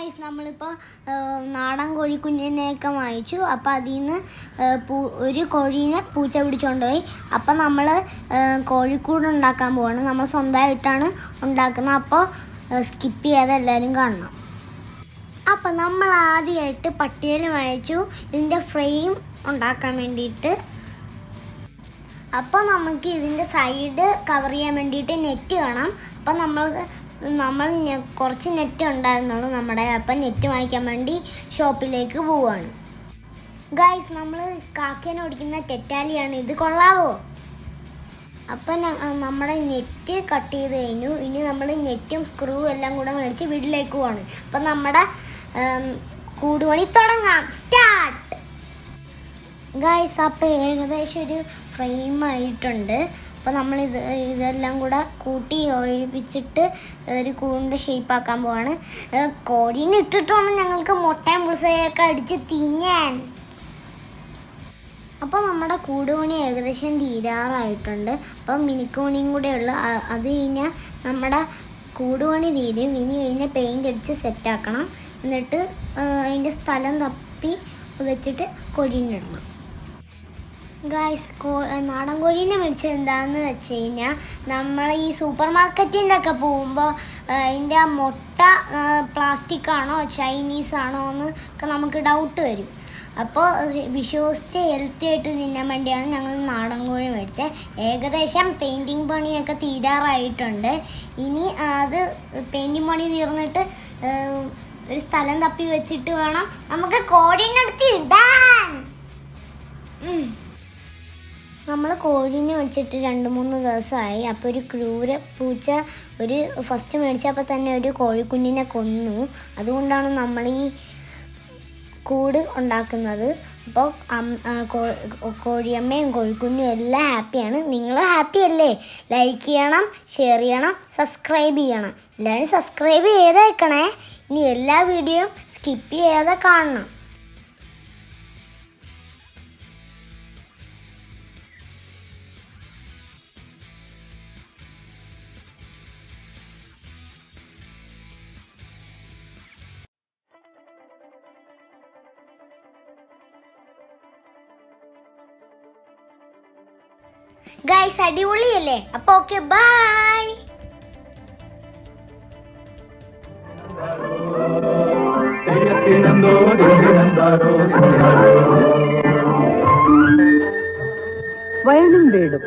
Guys നമ്മളിപ്പോൾ നാടൻ കോഴിക്കുഞ്ഞിനെയൊക്കെ വാങ്ങിച്ചു. അപ്പോൾ അതിൽ നിന്ന് ഒരു കോഴീനെ പൂച്ച പിടിച്ചുകൊണ്ട് പോയി. അപ്പം നമ്മൾ കോഴിക്കൂട് ഉണ്ടാക്കാൻ പോവാണ്. നമ്മൾ സ്വന്തമായിട്ടാണ് ഉണ്ടാക്കുന്നത്. അപ്പോൾ സ്കിപ്പ് ചെയ്യാതെ എല്ലാവരും കാണണം. അപ്പം നമ്മൾ ആദ്യമായിട്ട് പട്ടികയിൽ വാങ്ങിച്ചു ഇതിൻ്റെ ഫ്രെയിം ഉണ്ടാക്കാൻ വേണ്ടിയിട്ട്. അപ്പോൾ നമുക്ക് ഇതിൻ്റെ സൈഡ് കവർ ചെയ്യാൻ വേണ്ടിയിട്ട് നെറ്റ് വേണം. അപ്പം നമ്മൾ കുറച്ച് നെറ്റ് ഉണ്ടായിരുന്നുള്ളൂ നമ്മുടെ. അപ്പം നെറ്റ് വാങ്ങിക്കാൻ വേണ്ടി ഷോപ്പിലേക്ക് പോവുകയാണ്. ഗൈസ് നമ്മൾ കാക്കേനെ ഓടിക്കുന്ന തെറ്റാലിയാണ്. ഇത് കൊള്ളാവോ? അപ്പം നമ്മുടെ നെറ്റ് കട്ട് ചെയ്ത് കഴിഞ്ഞു. ഇനി നമ്മൾ നെറ്റും സ്ക്രൂ എല്ലാം കൂടെ മേടിച്ച് വീട്ടിലേക്ക് പോവാണ്. അപ്പം നമ്മുടെ കൂടുപണി തുടങ്ങാം. സ്റ്റാർട്ട്. ഗൈസ് അപ്പോൾ ഏകദേശം ഒരു ഫ്രെയിം ആയിട്ടുണ്ട്. അപ്പോൾ നമ്മൾ ഇതെല്ലാം കൂടെ കൂട്ടി യോജിപ്പിച്ചിട്ട് ഒരു കൂടിൻ്റെ ഷേപ്പാക്കാൻ പോവാണ്. കോഴീനെ ഇട്ടിട്ടാണ് ഞങ്ങൾക്ക് മുട്ടയും പുളിസയൊക്കെ അടിച്ച് തിന്നാൻ. അപ്പോൾ നമ്മുടെ കൂടുപണി ഏകദേശം തീരാറായിട്ടുണ്ട്. അപ്പം മിനിക്കോണിയും കൂടെ ഉള്ള അത് കഴിഞ്ഞാൽ നമ്മുടെ കൂടുപണി തീരും. ഇനി അതിനെ പെയിൻ്റ് അടിച്ച് സെറ്റാക്കണം. എന്നിട്ട് അതിൻ്റെ സ്ഥലം തപ്പി വെച്ചിട്ട് കോഴീനെ ഇടണം. ഗൈസ് നാടൻ കോഴീനെ മേടിച്ചത് എന്താണെന്ന് വെച്ച് കഴിഞ്ഞാൽ നമ്മൾ ഈ സൂപ്പർ മാർക്കറ്റിലൊക്കെ പോകുമ്പോൾ അതിൻ്റെ ആ മുട്ട പ്ലാസ്റ്റിക് ആണോ ചൈനീസ് ആണോ എന്നൊക്കെ നമുക്ക് ഡൗട്ട് വരും. അപ്പോൾ വിശ്വസിച്ച് ഹെൽത്തി ആയിട്ട് തിന്നാൻ വേണ്ടിയാണ് ഞങ്ങൾ നാടൻ കോഴി മേടിച്ചത്. ഏകദേശം പെയിൻറ്റിങ് പണിയൊക്കെ തീരാറായിട്ടുണ്ട്. ഇനി അത് പെയിൻറ്റിങ് പണി തീർന്നിട്ട് ഒരു സ്ഥലം തപ്പി വെച്ചിട്ട് വേണം നമുക്ക് കോഴീനടുത്ത് ഇടാൻ. നമ്മൾ കോഴീനെ മേടിച്ചിട്ട് 2-3 ദിവസമായി. അപ്പോൾ ഒരു ക്രൂര പൂച്ച ഫസ്റ്റ് മേടിച്ചപ്പോൾ തന്നെ ഒരു കോഴിക്കുഞ്ഞിനെ കൊന്നു. അതുകൊണ്ടാണ് നമ്മൾ ഈ കൂട് ഉണ്ടാക്കുന്നത്. അപ്പോൾ കോഴിയമ്മയും കോഴിക്കുഞ്ഞും എല്ലാം ഹാപ്പിയാണ്. നിങ്ങൾ ഹാപ്പി അല്ലേ? ലൈക്ക് ചെയ്യണം, ഷെയർ ചെയ്യണം, സബ്സ്ക്രൈബ് ചെയ്യണം. എല്ലാവരും സബ്സ്ക്രൈബ് ചെയ്തേക്കണേ. ഇനി എല്ലാ വീഡിയോയും സ്കിപ്പ് ചെയ്യാതെ കാണണം. ഗൈസ് അടിപൊളിയല്ലേ? അപ്പോൾ ഓക്കെ, ബൈ. വയനും വീടും